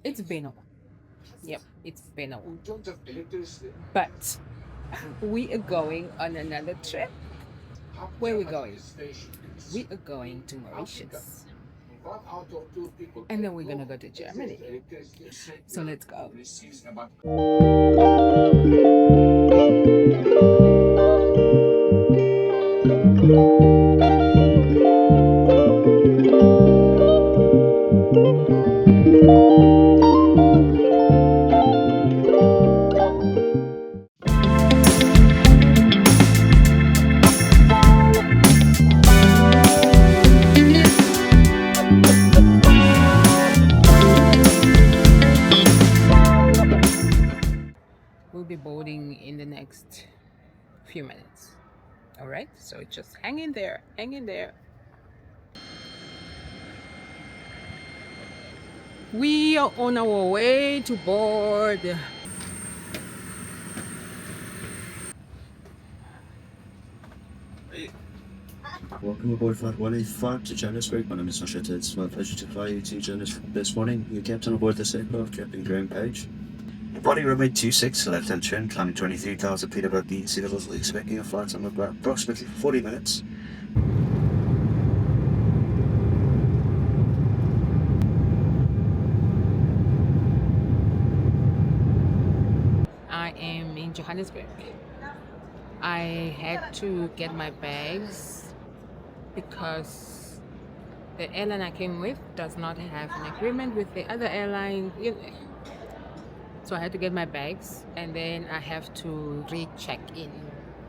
It's been a while. Yep, it's been a while. But we are going on another trip. Where are we going? We are going to Mauritius. And then we're gonna go to Germany. So let's go. We'll be boarding in the next few minutes. All right, so just hang in there, hang in there. We are on our way to board. Welcome aboard Flight 185 to Johannesburg. My name is Sasha. It's my pleasure to fly you to Johannesburg this morning. Your captain aboard this aircraft, Captain Graham Page. Boarding runway 26, left-hand turn, climbing 23,000 feet above the sea levels. Expecting a flight time of about approximately 40 minutes. I am in Johannesburg. I had to get my bags because the airline I came with does not have an agreement with the other airline. So I had to get my bags and then I have to recheck in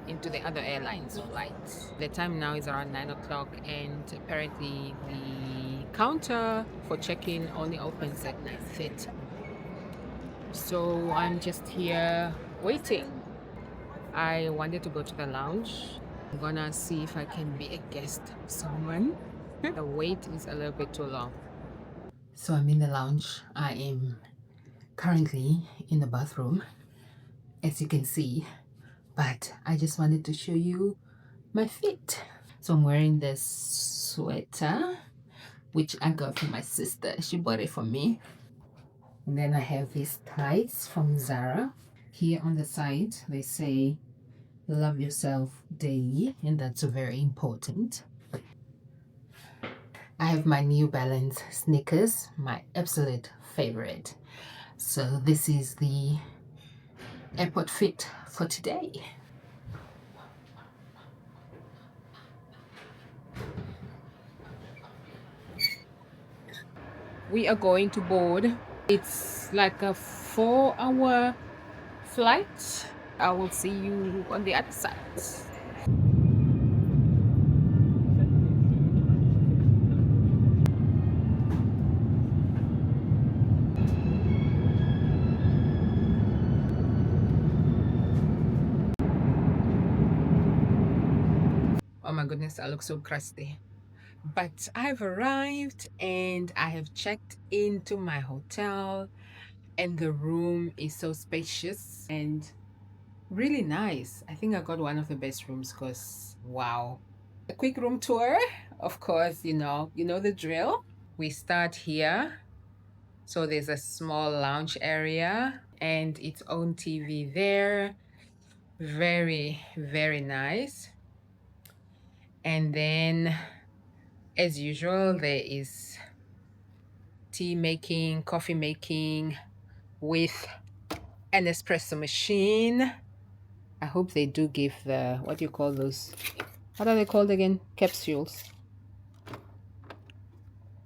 into the other airline's flight. The time now is around 9 o'clock and apparently the counter for check-in only opens at 9:30. So I'm just here waiting. I wanted to go to the lounge. I'm gonna see if I can be a guest of someone. The wait is a little bit too long. So I'm in the lounge. I am currently in the bathroom, as you can see, but I just wanted to show you my fit. So I'm wearing this sweater, which I got from my sister. She bought it for me. And then I have these tights from Zara. Here on the side, they say, love yourself daily, and that's very important. I have my New Balance sneakers, my absolute favorite. So this is the airport fit for today. We are going to board. It's like a 4-hour flight. I will see you on the other side. Oh my goodness, I look so crusty. But I've arrived and I have checked into my hotel, and the room is so spacious and really nice. I think I got one of the best rooms because wow. A quick room tour, of course, you know the drill. We start here. So there's a small lounge area and its own TV there. Very, very nice. And then, as usual, there is tea making, coffee making with an espresso machine. I hope they do give the, what do you call those? What are they called again? Capsules.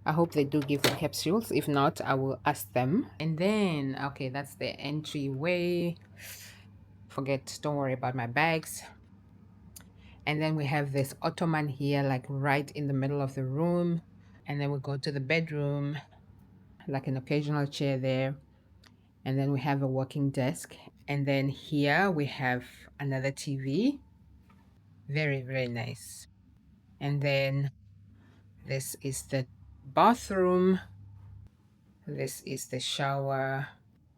I hope they do give the capsules. If not, I will ask them. And then, okay, that's the entryway. Don't worry about my bags. And then we have this ottoman here, like right in the middle of the room. And then we go to the bedroom, like an occasional chair there. And then we have a working desk. And then here we have another TV. Very, very nice. And then this is the bathroom. This is the shower.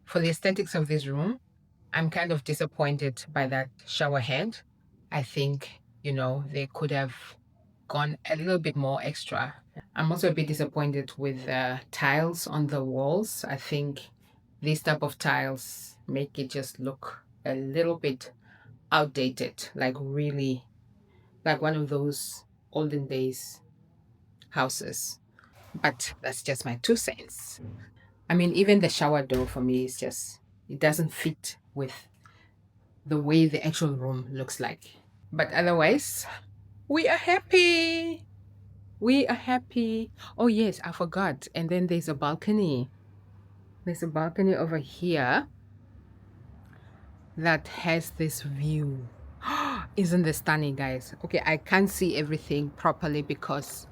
For the aesthetics of this room, I'm kind of disappointed by that shower head. I think, they could have gone a little bit more extra. I'm also a bit disappointed with tiles on the walls. I think these type of tiles make it just look a little bit outdated, like really like one of those olden days houses. But that's just my 2 cents. I mean, even the shower door for me is just, it doesn't fit with the way the actual room looks like. But otherwise, we are happy. We are happy. Oh, yes, I forgot. And then there's a balcony. There's a balcony over here that has this view. Isn't this stunning, guys? Okay, I can't see everything properly because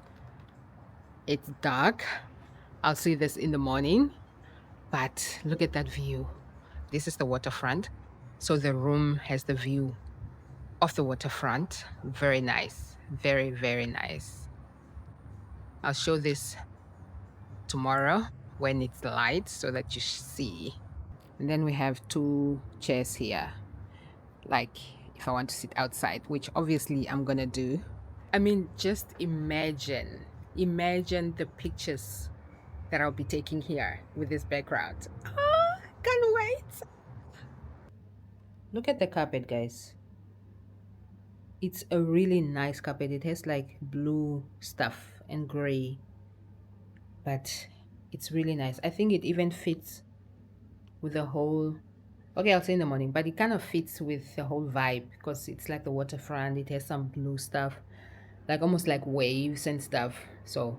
it's dark. I'll see this in the morning. But look at that view. This is the waterfront. So the room has the view of the waterfront. Very nice. Very, very nice. I'll show this tomorrow when it's light so that you see. And then we have 2 chairs here. Like if I want to sit outside, which obviously I'm gonna do. I mean, just imagine the pictures that I'll be taking here with this background. Ah, can't wait. Look at the carpet, guys. It's a really nice carpet. It has like blue stuff and gray, but it's really nice. I think it even fits with the whole. Okay, I'll say in the morning, but it kind of fits with the whole vibe because it's like the waterfront. It has some blue stuff, like almost like waves and stuff. So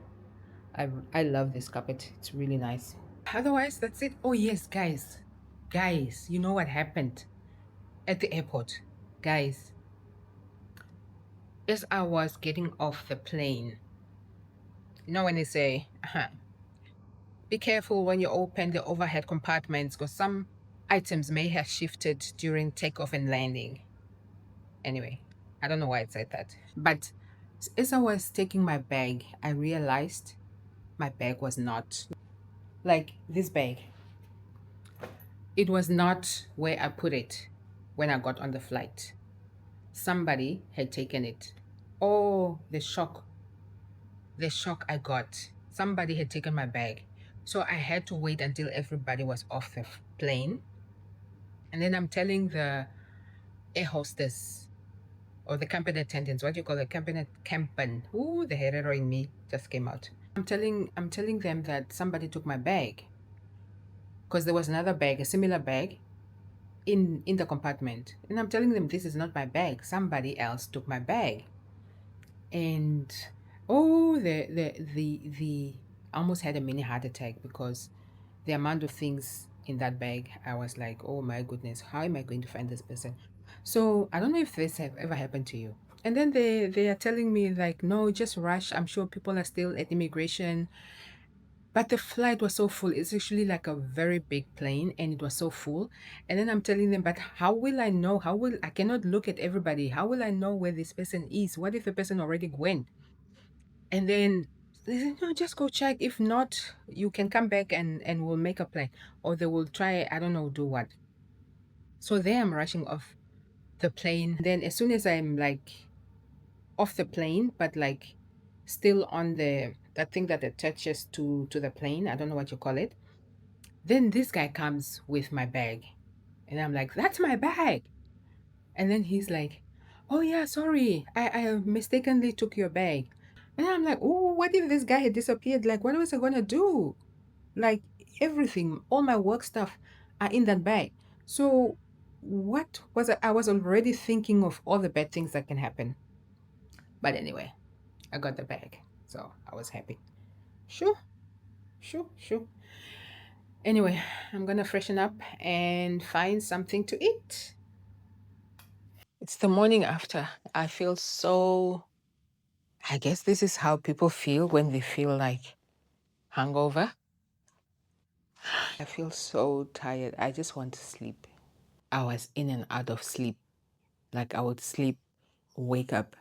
I love this carpet. It's really nice. Otherwise, that's it. Oh yes, guys, you know what happened at the airport, guys? As I was getting off the plane, you know when they say, be careful when you open the overhead compartments because some items may have shifted during takeoff and landing. Anyway, I don't know why it said that. But as I was taking my bag, I realized my bag was not like this bag. It was not where I put it when I got on the flight. Somebody had taken it. Oh, the shock I got. Somebody had taken my bag. So I had to wait until everybody was off the plane. And then I'm telling the air hostess or the company attendants, what do you call it? Company campen. Ooh, the Herero in me just came out. I'm telling them that somebody took my bag. Because there was another bag, a similar bag, in the compartment. And I'm telling them this is not my bag. Somebody else took my bag. And oh, the I almost had a mini heart attack because the amount of things in that bag, I was like, oh my goodness, how am I going to find this person? So I don't know if this have ever happened to you. And then they are telling me like, no, just rush. I'm sure people are still at immigration. But the flight was so full. It's actually like a very big plane and it was so full. And then I'm telling them, but how will I know? I cannot look at everybody. How will I know where this person is? What if the person already went? And then they said, no, just go check. If not, you can come back and we'll make a plan. Or they will try, I don't know, do what. So there I'm rushing off the plane. Then as soon as I'm like off the plane, but like still on the that thing that attaches to the plane, I don't know what you call it. Then this guy comes with my bag. And I'm like, that's my bag. And then he's like, oh yeah, sorry. I mistakenly took your bag. And I'm like, oh, what if this guy had disappeared? Like, what was I gonna do? Like everything, all my work stuff are in that bag. So what was I was already thinking of all the bad things that can happen. But anyway, I got the bag. So I was happy. Sure, sure. Anyway, I'm gonna freshen up and find something to eat. It's the morning after. I feel so. I guess this is how people feel when they feel like hungover. I feel so tired. I just want to sleep. I was in and out of sleep. Like I would sleep, wake up,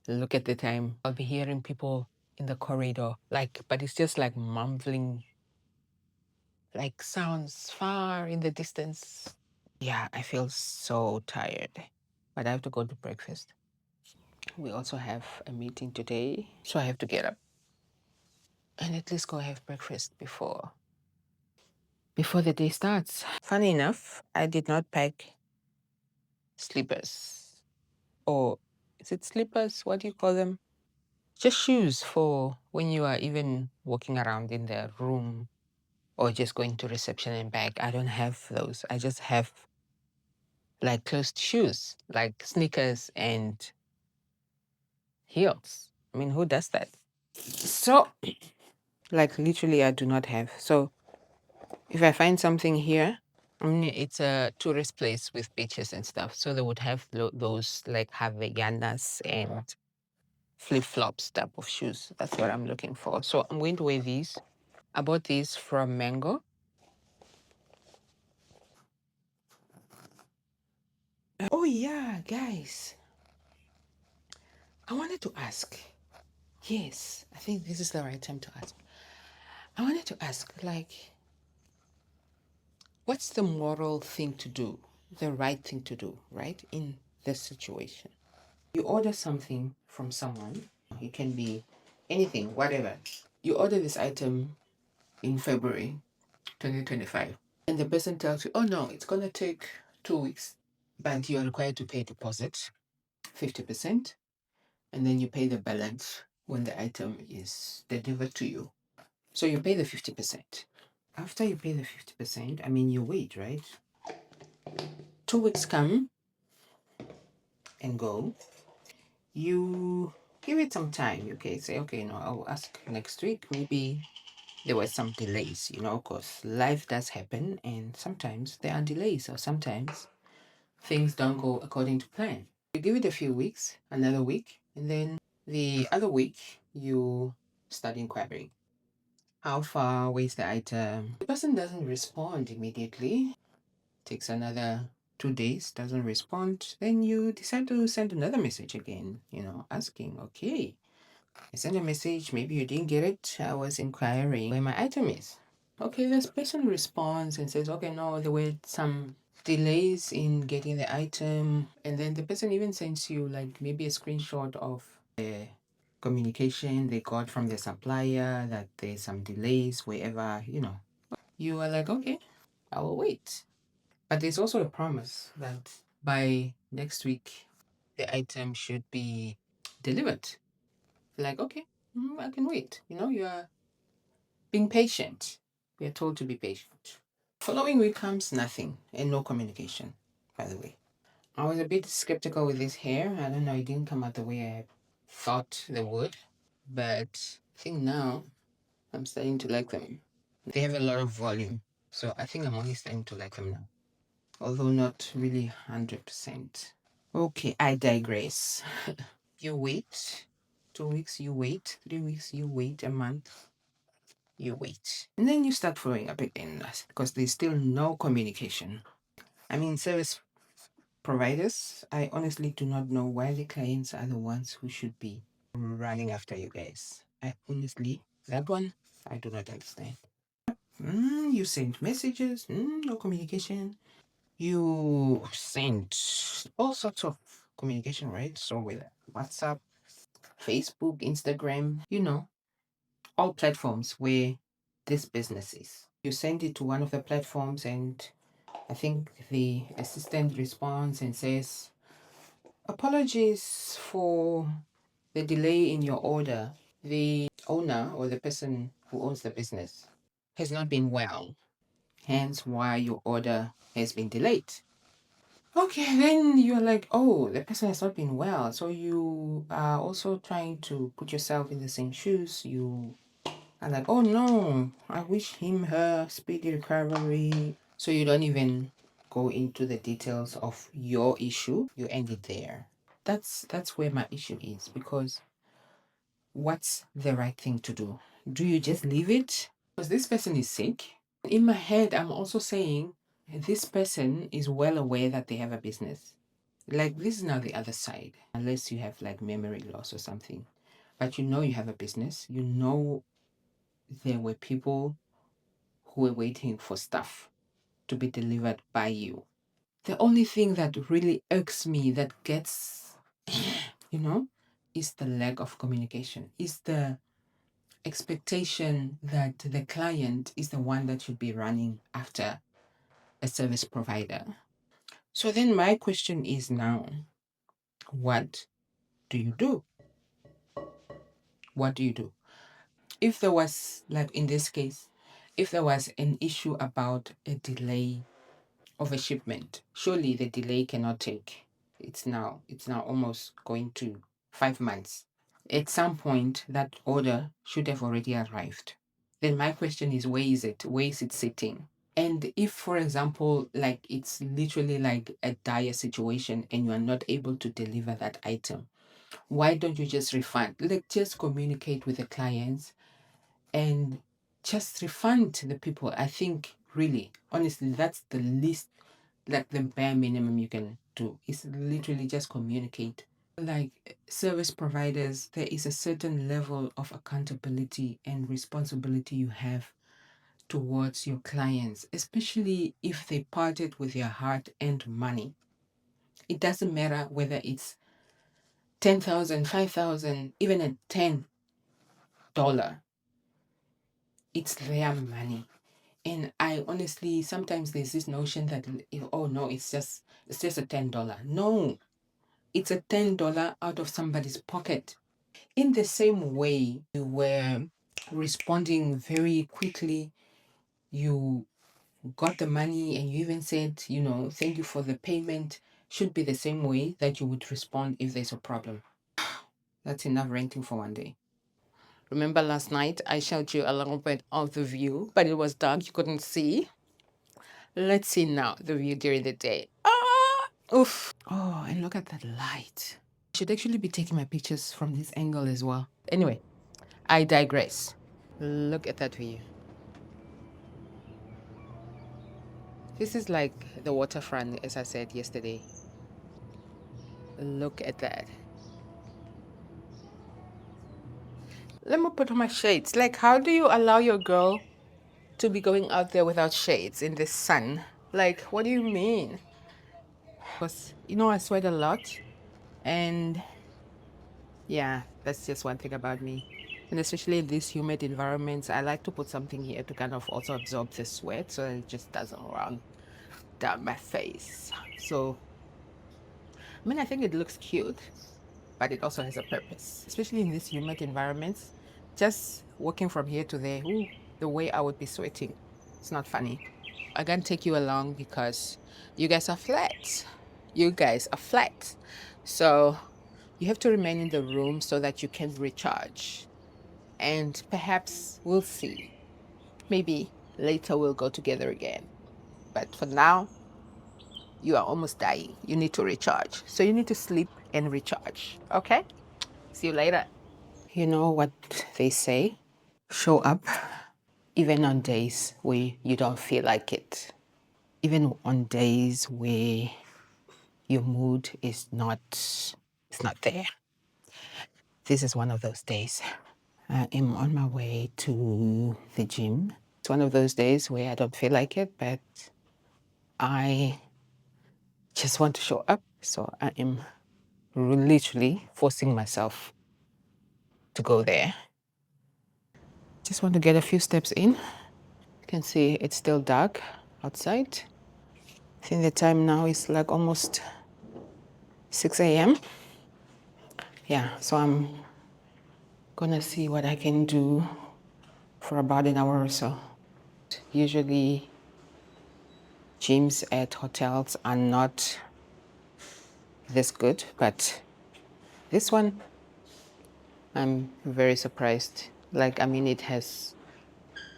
look at the time. I'll be hearing people in the corridor, like, but it's just like mumbling, like sounds far in the distance. Yeah, I feel so tired. But I have to go to breakfast. We also have a meeting today, so I have to get up. and at least go have breakfast before the day starts. Funny enough, I did not pack slippers, or is it slippers? What do you call them? Just shoes for when you are even walking around in the room or just going to reception and back. I don't have those. I just have like closed shoes, like sneakers and heels. I mean, who does that? So, like, literally, I do not have. So, if I find something here, I mean, it's a tourist place with beaches and stuff. So, they would have those like Havaianas and flip flops type of shoes. That's what I'm looking for. So, I'm going to wear these. I bought these from Mango. Oh, yeah, guys. I wanted to ask. Yes, I think this is the right time to ask. I wanted to ask, like, what's the moral thing to do, the right thing to do, right, in this situation? You order something from someone, it can be anything, whatever. You order this item in February 2025, and the person tells you, oh no, it's going to take 2 weeks, but you are required to pay a deposit, 50%, and then you pay the balance when the item is delivered to you. So you pay the 50%. After you pay the 50%, I mean, you wait, right? 2 weeks come and go. You give it some time. Okay, say, okay, no, I'll ask next week. Maybe there were some delays, because life does happen and sometimes there are delays, or sometimes things don't go according to plan. You give it a few weeks, another week, and then the other week you start inquiring. How far away is the item? The person doesn't respond immediately. Takes another 2 days, doesn't respond. Then you decide to send another message again, asking, okay, I sent a message, maybe you didn't get it. I was inquiring where my item is. Okay, this person responds and says, okay, no, there were some delays in getting the item. And then the person even sends you like maybe a screenshot of the communication they got from the supplier that there's some delays wherever, You are like, okay, I will wait. But there's also a promise that by next week, the item should be delivered. Like, okay, I can wait. You are being patient. We are told to be patient. Following week comes nothing and no communication, by the way. I was a bit skeptical with this hair. I don't know, it didn't come out the way I thought they would. But I think now I'm starting to like them. They have a lot of volume. So I think I'm only starting to like them now. Although not really 100%. Okay, I digress. You wait. 2 weeks, you wait. 3 weeks, you wait. A month, you wait. And then you start following up again because there's still no communication. I mean, service providers, I honestly do not know why the clients are the ones who should be running after you guys. I honestly, that one, I do not understand. You send messages, no communication. You send all sorts of communication, right? So with WhatsApp, Facebook, Instagram, all platforms where this business is. You send it to one of the platforms, and I think the assistant responds and says, apologies for the delay in your order. The owner or the person who owns the business has not been well, hence why your order has been delayed. Okay, then you're like, oh, the person has not been well. So you are also trying to put yourself in the same shoes. You are like, oh no, I wish him, her speedy recovery. So you don't even go into the details of your issue. You end it there. That's where my issue is, because what's the right thing to do? Do you just leave it? Because this person is sick. In my head, I'm also saying this person is well aware that they have a business. Like, this is now the other side, unless you have like memory loss or something. But you have a business, there were people who were waiting for stuff to be delivered by you. The only thing that really irks me, that gets, you know, is the lack of communication, is the expectation that the client is the one that should be running after a service provider. So then my question is now, what do you do? What do you do? If there was, like in this case, if there was an issue about a delay of a shipment, surely the delay cannot take. It's now almost going to 5 months. At some point, that order should have already arrived. Then my question is, where is it? Where is it sitting? And if, for example, like it's literally like a dire situation and you are not able to deliver that item, why don't you just refund? Like, just communicate with the clients and just refund the people. I think, really, honestly, that's the least, like the bare minimum you can do is literally just communicate. Like service providers, there is a certain level of accountability and responsibility you have towards your clients, especially if they parted with your heart and money. It doesn't matter whether it's 10,000, 5,000, even a $10. It's their money. And I honestly, sometimes there's this notion that, oh no, it's just a $10. No, it's a $10 out of somebody's pocket. In the same way, you were responding very quickly. You got the money and you even said, thank you for the payment. Should be the same way that you would respond if there's a problem. That's enough ranting for one day. Remember last night I showed you a little bit of the view, but it was dark, you couldn't see. Let's see now the view during the day. Oof. Oh, and look at that light. I should actually be taking my pictures from this angle as well. Anyway, I digress. Look at that view. This is like the waterfront, as I said yesterday. Look at that. Let me put on my shades. Like, how do you allow your girl to be going out there without shades in the sun? Like, what do you mean? Because, I sweat a lot. And yeah, that's just one thing about me. And especially in these humid environments, I like to put something here to kind of also absorb the sweat so that it just doesn't run down my face. So, I think it looks cute, but it also has a purpose, especially in these humid environments. Just walking from here to there, ooh, the way I would be sweating, it's not funny. I can't take you along because you guys are flat. You guys are flat. So you have to remain in the room so that you can recharge. And perhaps we'll see. Maybe later we'll go together again. But for now, you are almost dying. You need to recharge. So you need to sleep and recharge. Okay? See you later. You know what they say? Show up even on days where you don't feel like it. Even on days where your mood is not there. This is one of those days. I am on my way to the gym. It's one of those days where I don't feel like it, but I just want to show up. So I am literally forcing myself to go there. Just want to get a few steps in. You can see it's still dark outside. I think the time now is like almost 6 a.m. Yeah, so I'm gonna see what I can do for about an hour or so. Usually gyms at hotels are not this good, but this one, I'm very surprised. Like, it has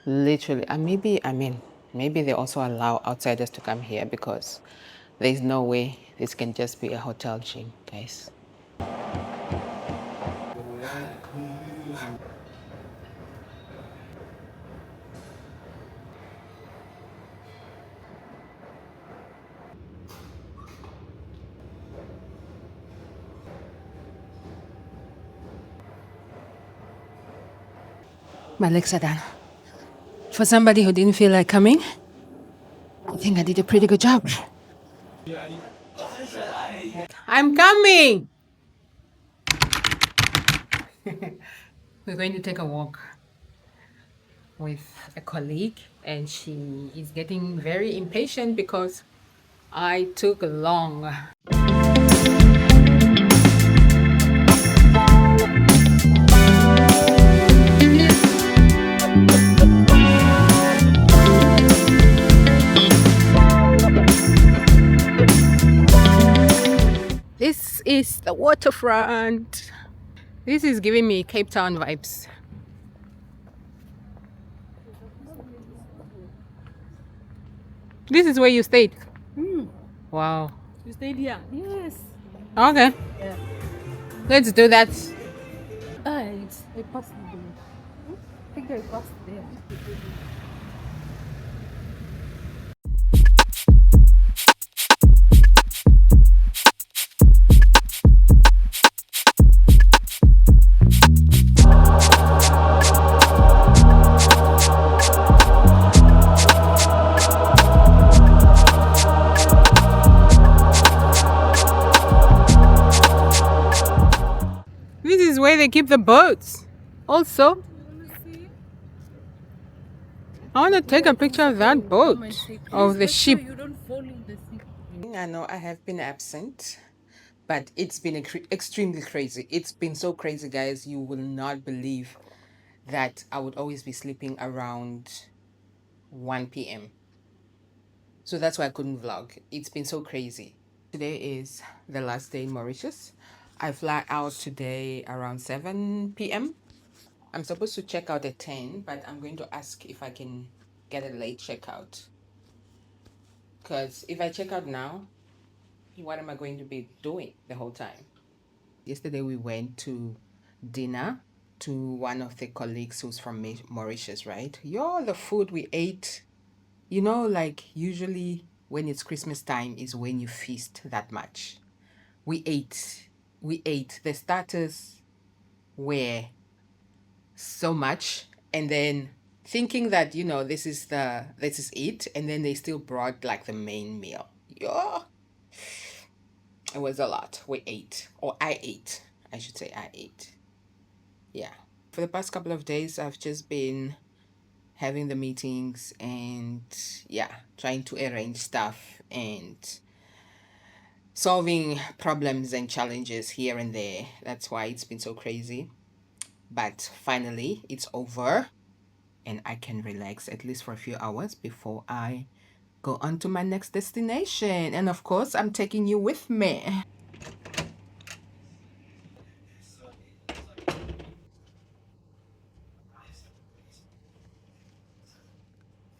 literally, maybe they also allow outsiders to come here because there's no way this can just be a hotel gym, guys. My legs are done. For somebody who didn't feel like coming, I think I did a pretty good job. I'm coming! We're going to take a walk. with a colleague, and she is getting very impatient because I took long. This is the waterfront. This is giving me Cape Town vibes. This is where you stayed. Wow. You stayed here? Yes. Okay. Yeah. Let's do that. It's a past there. I think I passed there. This is where they keep the boats. Also, I want to take a picture of that boat, of the ship. You don't fall in the sea. I know I have been absent, but it's been extremely crazy. It's been so crazy, guys. You will not believe that I would always be sleeping around 1 p.m. So that's why I couldn't vlog. It's been so crazy. Today is the last day in Mauritius. I fly out today around 7 p.m. I'm supposed to check out at 10, but I'm going to ask if I can get a late checkout. Because if I check out now, what am I going to be doing the whole time? Yesterday we went to dinner to one of the colleagues who's from Mauritius, right? Yo, the food we ate, like usually when it's Christmas time is when you feast that much. We ate. The starters were so much, and then thinking that this is it, and then they still brought like the main meal. Yeah, it was a lot. We ate, or I ate. I should say I ate. Yeah. For the past couple of days, I've just been having the meetings and yeah, trying to arrange stuff and solving problems and challenges here and there. That's why it's been so crazy. But finally, it's over and I can relax at least for a few hours before I go on to my next destination. And of course, I'm taking you with me.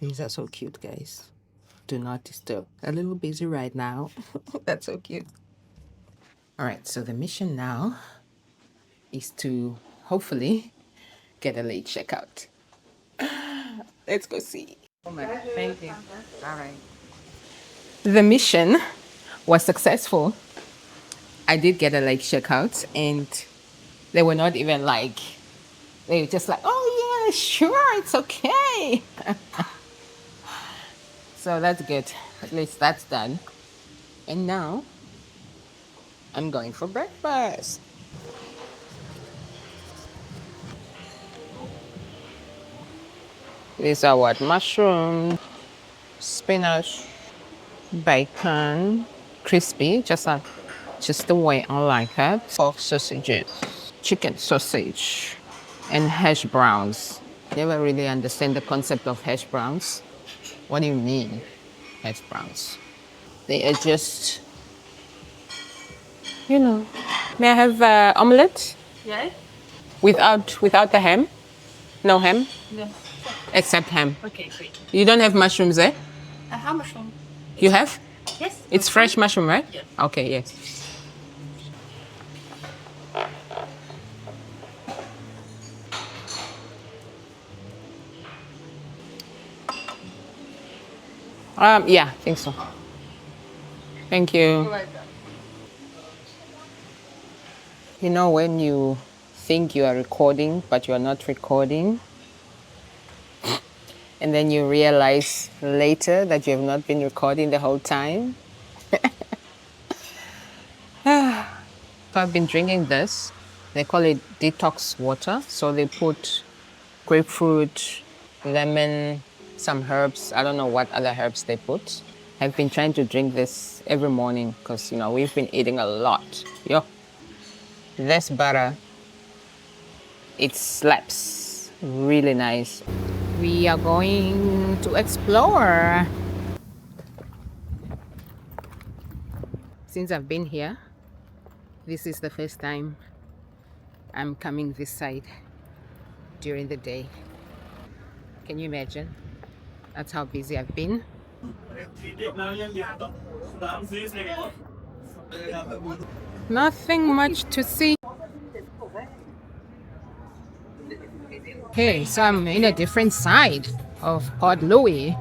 These are so cute, guys. Do not disturb. A little busy right now. That's so cute. All right, so the mission now is to hopefully get a late checkout. Let's go see. Thank you. All right. The mission was successful. I did get a late checkout, and they were not even like, they were just like, oh, yeah, sure, it's okay. So that's good. At least that's done. And now I'm going for breakfast. These are what? Mushroom, spinach, bacon, crispy, just the way I like it. Pork sausages, chicken sausage, and hash browns. Never really understand the concept of hash browns. What do you mean, hash browns? They are just, you know. May I have omelette Yeah? without the ham? No ham, Yeah. except ham. Okay, great. You don't have mushrooms, eh? How much from? You have? Yes. It's fresh mushroom, right? Yes. Okay, yes. Yeah, I think so. Thank you. You know when you think you are recording, but you are not recording, and then you realize later that you have not been recording the whole time? So I've been drinking this. They call it detox water. So they put grapefruit, lemon, some herbs. I don't know what other herbs they put. I've been trying to drink this every morning because, we've been eating a lot. Yo, this butter, it slaps. Really nice. We are going to explore. Since I've been here, this is the first time I'm coming this side during the day. Can you imagine? That's how busy I've been. Nothing much to see. Okay, so I'm in a different side of Port Louis.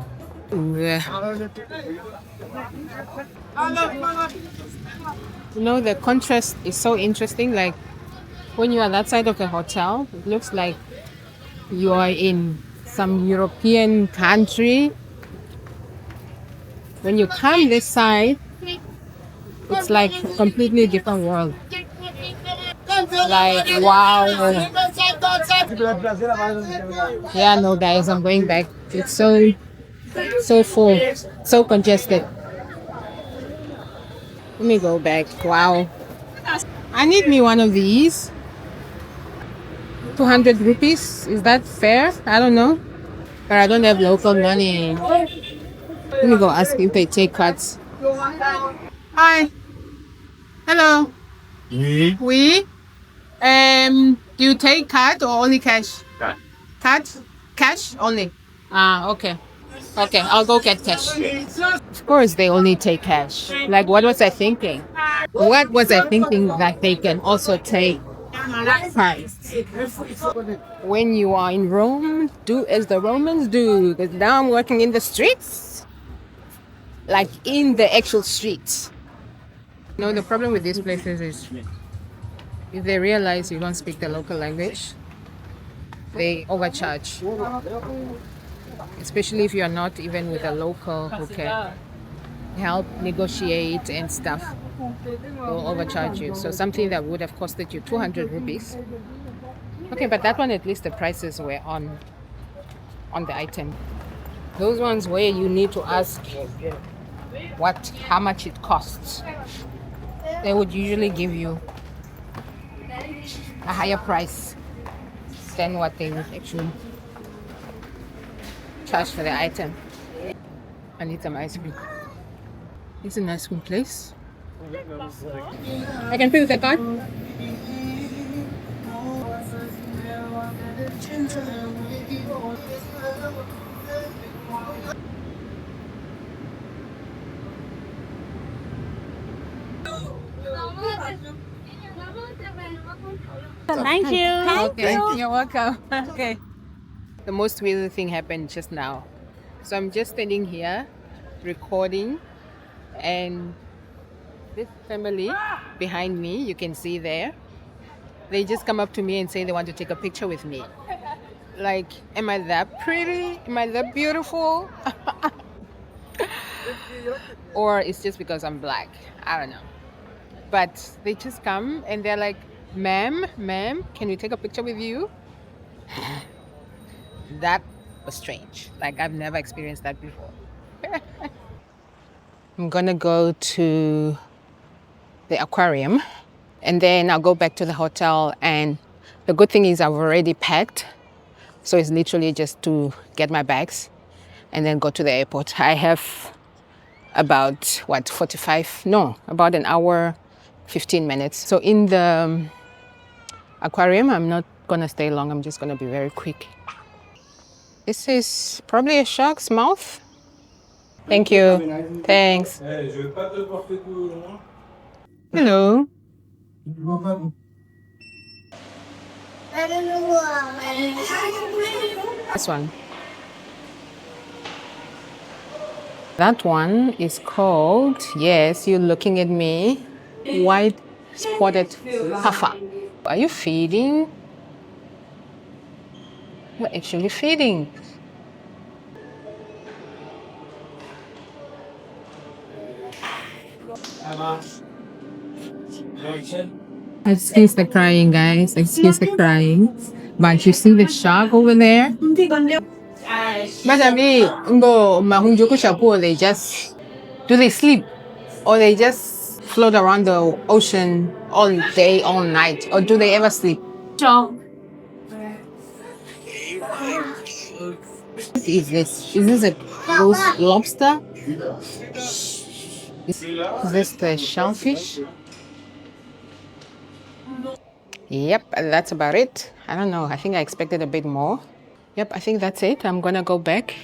Yeah. The contrast is so interesting. Like when you are that side of the hotel, it looks like you are in some European country. When you come this side, it's like a completely different world. Like, wow. Yeah, no, guys, I'm going back. It's so full, so congested. Let me go back. Wow. I need me one of these. 200 rupees. Is that fair? I don't know. But I don't have local money. Let me go ask if they take cards. Hi. Hello. Oui. Do you take card or only cash? Card? Cash only. Ah, okay. Okay, I'll go get cash. Of course, they only take cash. Like, what was I thinking? What was I thinking that they can also take cards? When you are in Rome, do as the Romans do. Because now I'm working in the streets. Like, in the actual streets. No, the problem with these places is if they realize you don't speak the local language, they overcharge. Especially if you are not even with a local who can help negotiate and stuff. They'll overcharge you. So something that would have costed you 200 rupees. Okay, but that one at least the prices were on the item. Those ones where you need to ask how much it costs. They would usually give you a higher price than what they would actually charge for the item. I need some ice cream. It's an ice cream place. I can pay with a card. Thank you. Okay, you're welcome. Okay. The most weird thing happened just now. So I'm just standing here recording, and this family behind me, you can see there, they just come up to me and say they want to take a picture with me. Like, am I that pretty? Am I that beautiful? Or it's just because I'm black? I don't know. But they just come and they're like, ma'am, can we take a picture with you? That was strange. Like, I've never experienced that before. I'm gonna go to the aquarium and then I'll go back to the hotel. And the good thing is I've already packed. So it's literally just to get my bags and then go to the airport. I have about about an hour, 15 minutes. So in the aquarium, I'm not gonna stay long. I'm just gonna be very quick. This is probably a shark's mouth. Thank you. Thanks. Hello. This one. That one is called, yes, you're looking at me, white spotted puffer. Are you feeding? You're actually feeding. Excuse the crying, guys. Excuse the crying. But you see the shark over there? Madam Lee, Mbo Mahunjuku Shapu, they just do they sleep or they just float around the ocean all day, all night, or do they ever sleep? What is this? Is this a roast lobster? Is this the shellfish? Yep, that's about it. I don't know. I think I expected a bit more. Yep, I think that's it. I'm gonna go back,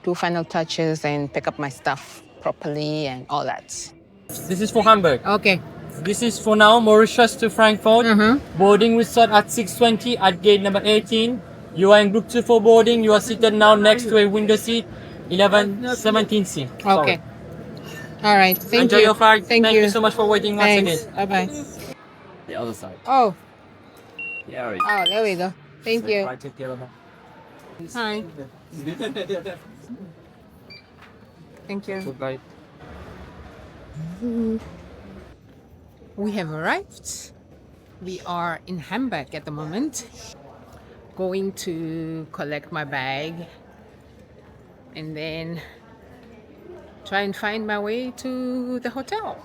do final touches, and pick up my stuff properly and all that. This is for Hamburg. Okay. This is for now Mauritius to Frankfurt. Boarding will start at 6:20 at gate number 18. You are in group 2 for boarding. You are seated now next to a window seat, 1117C. Okay. All right. Thank Enjoy you. your flight. Thank you so much for waiting once Thanks. again. Bye bye. The other side. Oh. Yeah, Oh, there we go. Thank you. Right at the other Hi. Thank you. Goodbye. We have arrived. We are in Hamburg at the moment. Going to collect my bag and then try and find my way to the hotel.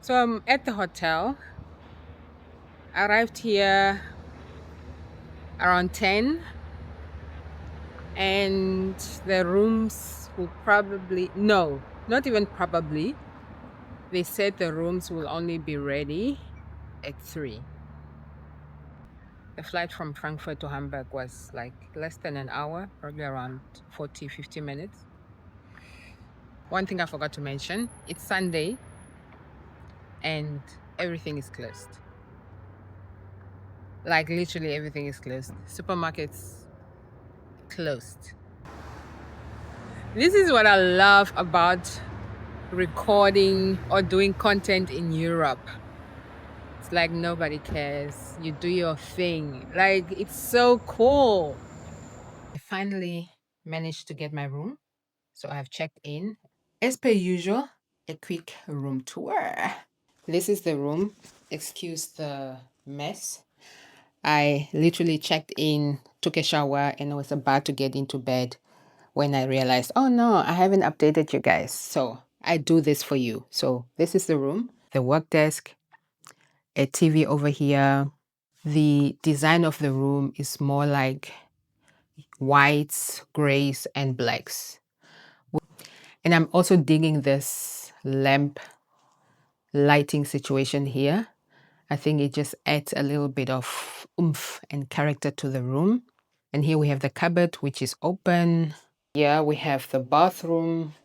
So I'm at the hotel. Arrived here around 10 and the rooms will probably, no, not even probably, they said the rooms will only be ready at 3. The flight from Frankfurt to Hamburg was like less than an hour, probably around 40-50 minutes. One thing I forgot to mention, it's Sunday and everything is closed. Like literally everything is closed. Supermarkets closed. This is what I love about recording or doing content in Europe. It's like nobody cares. You do your thing. Like, it's so cool. I finally managed to get my room. So I've checked in. As per usual, a quick room tour. This is the room. Excuse the mess. I literally checked in, took a shower, and I was about to get into bed when I realized, oh no, I haven't updated you guys. So I do this for you. So this is the room, the work desk, a TV over here. The design of the room is more like whites, grays, and blacks. And I'm also digging this lamp lighting situation here. I think it just adds a little bit of oomph and character to the room. And here we have the cupboard, which is open. Here we have the bathroom.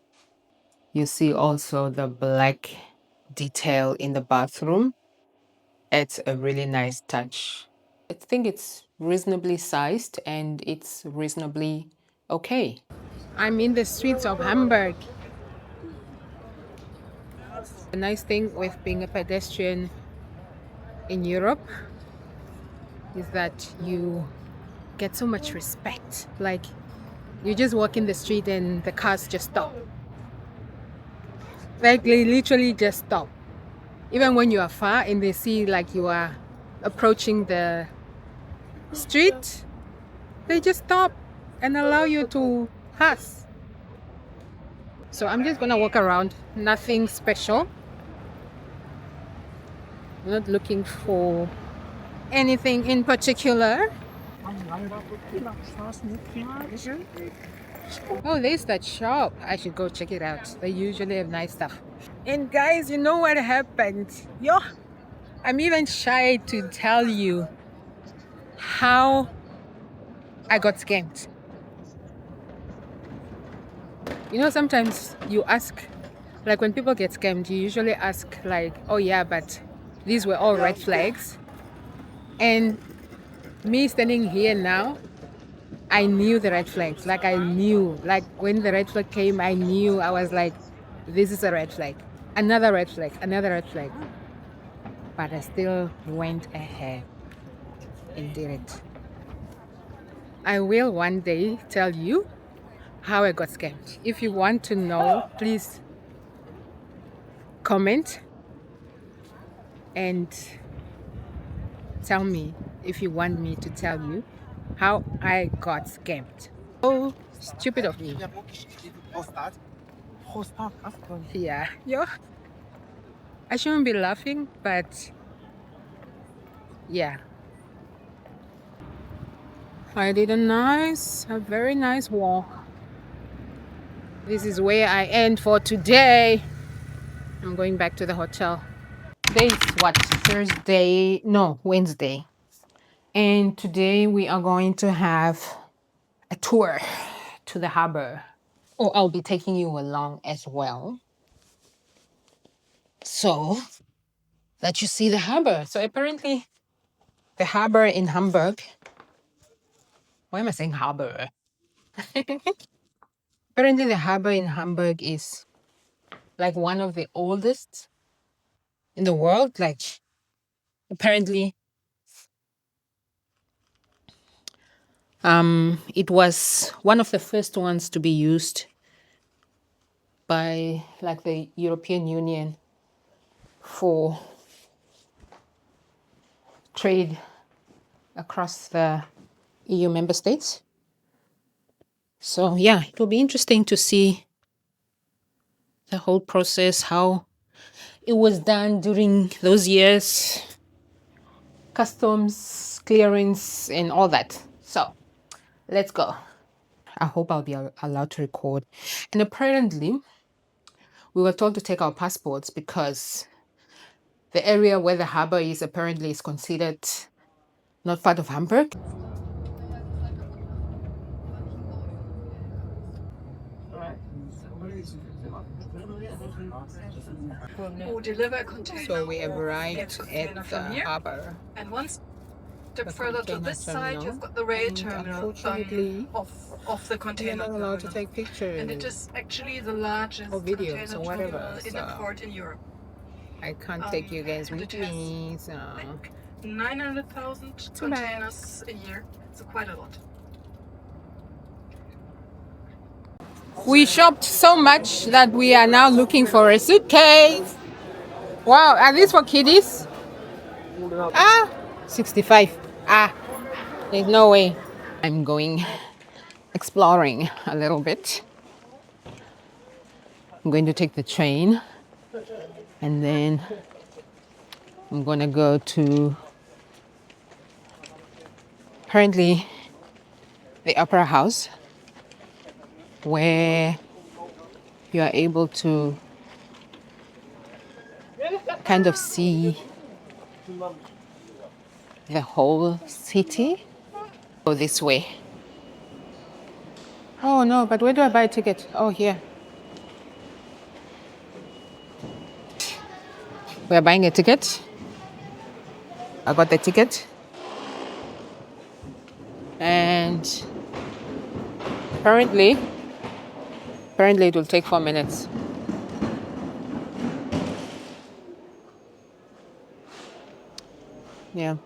You see also the black detail in the bathroom. It's a really nice touch. I think it's reasonably sized and it's reasonably okay. I'm in the streets of Hamburg. The nice thing with being a pedestrian in Europe is that you get so much respect. Like, you just walk in the street and the cars just stop. Like, they literally just stop. Even when you are far and they see like you are approaching the street, they just stop and allow you to pass. So I'm just gonna walk around, nothing special. I'm not looking for anything in particular. Oh, there's that shop. I should go check it out. They usually have nice stuff. And guys, you know what happened? Yo, I'm even shy to tell you how I got scammed. You know, sometimes you ask, like when people get scammed, you usually ask like, oh yeah, but these were all red flags. And me standing here now, I knew the red flags. Like I knew, like when the red flag came, I knew. I was like, this is a red flag. Another red flag, another red flag. But I still went ahead and did it. I will one day tell you how I got scammed. If you want to know, please comment and tell me if you want me to tell you how I got scammed. Oh, stupid of me. Yeah, yo, I shouldn't be laughing, but yeah, I did a very nice walk. This is where I end for today. I'm going back to the hotel. Today is what? Thursday? No, Wednesday. And today we are going to have a tour to the harbor. Oh, I'll be taking you along as well, so that you see the harbor. So apparently the harbor in Hamburg, why am I saying harbor? Apparently the harbor in Hamburg is like one of the oldest in the world. Like apparently it was one of the first ones to be used by like the European Union for trade across the EU member states. So yeah, it will be interesting to see the whole process, how it was done during those years, customs clearance and all that. So let's go. I hope I'll be allowed to record. And apparently we were told to take our passports because the area where the harbor is apparently is considered not part of Hamburg. Or deliver container. So we have arrived at the from here. harbor. And once step The further to container this side, terminal. you've got the rail And terminal unfortunately, of the You're container not allowed to terminal. take pictures And it is actually the largest or videos container or whatever. terminal in a So port in Europe. I can't take you guys and with it has me. So like 900,000 Too bad. containers a year. So quite a lot. we shopped so much that we are now looking for a suitcase. Wow, are these for kiddies? Ah, 65. Ah, there's no way. I'm going exploring a little bit. I'm going to take the train and then I'm going to go to apparently the opera house where you are able to kind of see the whole city. Go this way. Oh no, but where do I buy a ticket? Oh, here. We are buying a ticket. I got the ticket. And apparently it will take 4 minutes. Yeah.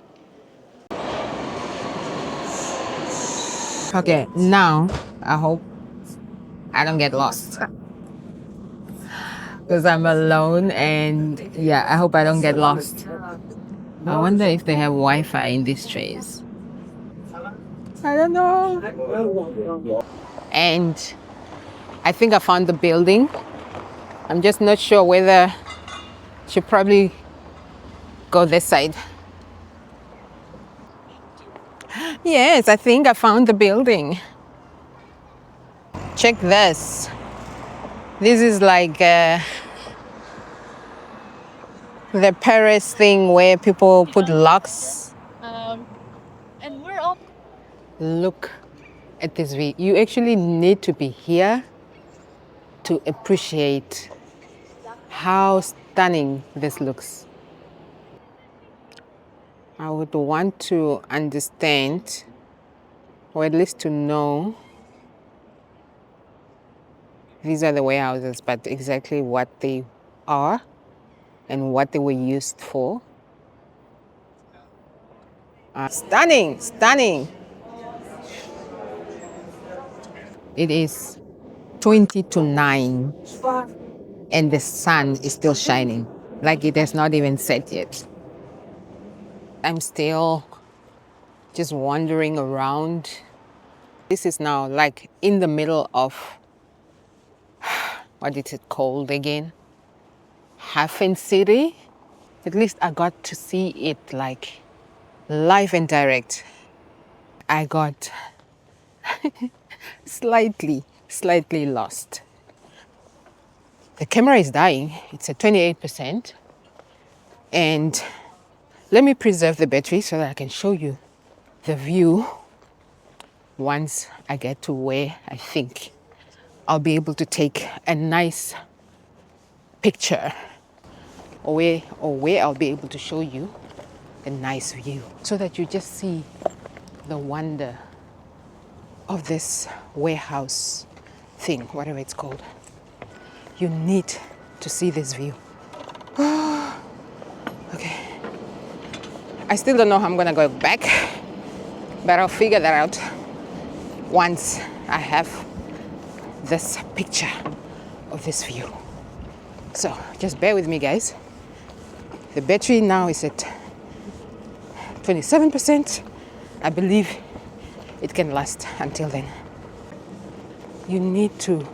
Okay, now I hope I don't get lost. Because I'm alone and yeah, I hope I don't get lost. I wonder if they have Wi-Fi in these trays. I don't know. And I think I found the building. I'm just not sure whether I should probably go this side. Yes, I think I found the building. Check this. This is like the Paris thing where people put locks. And we're all Look at this view. You actually need to be here to appreciate how stunning this looks. I would want to understand, or at least to know, these are the warehouses, but exactly what they are and what they were used for. Stunning, stunning. It is 20 to 9 and the sun is still shining, like it has not even set yet. I'm still just wandering around. This is now like in the middle of, what is it called again? Hafen City. At least I got to see it like live and direct. I got slightly lost. The camera is dying. It's at 28%. And let me preserve the battery so that I can show you the view once I get to where I think I'll be able to take a nice picture, or where I'll be able to show you a nice view so that you just see the wonder of this warehouse thing, whatever it's called. You need to see this view. Okay. I still don't know how I'm gonna go back, but I'll figure that out once I have this picture of this view. So just bear with me, guys. The battery now is at 27%. I believe it can last until then. You need to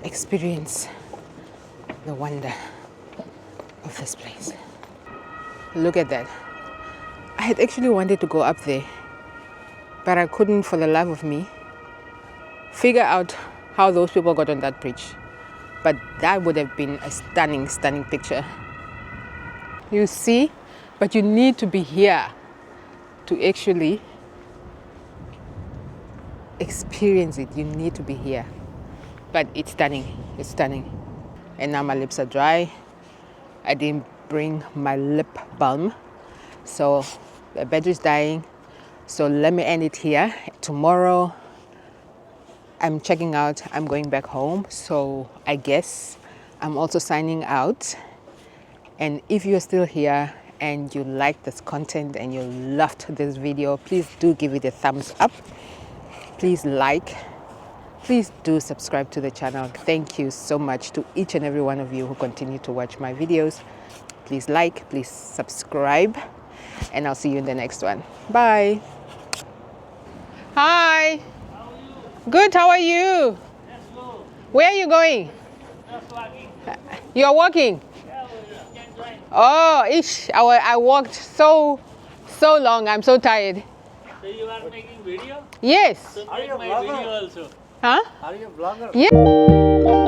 experience the wonder of this place. Look at that. I had actually wanted to go up there, but I couldn't for the life of me figure out how those people got on that bridge. But that would have been a stunning picture. You see, but you need to be here to actually experience it. You need to be here. But it's stunning. And now my lips are dry. I didn't bring my lip balm, so the battery's dying. So let me end it here. Tomorrow I'm checking out. I'm going back home, so I guess I'm also signing out. And if you're still here and you like this content and you loved this video, please do give it a thumbs up. Please like. Please do subscribe to the channel. Thank you so much to each and every one of you who continue to watch my videos. Please like, please subscribe, and I'll see you in the next one. Bye. Hi. Good, how are you? Where are you going? You are walking? Oh, I walked so long. I'm so tired. So you are making video? Yes. So make my video also. Huh? Are you a vlogger? Yeah.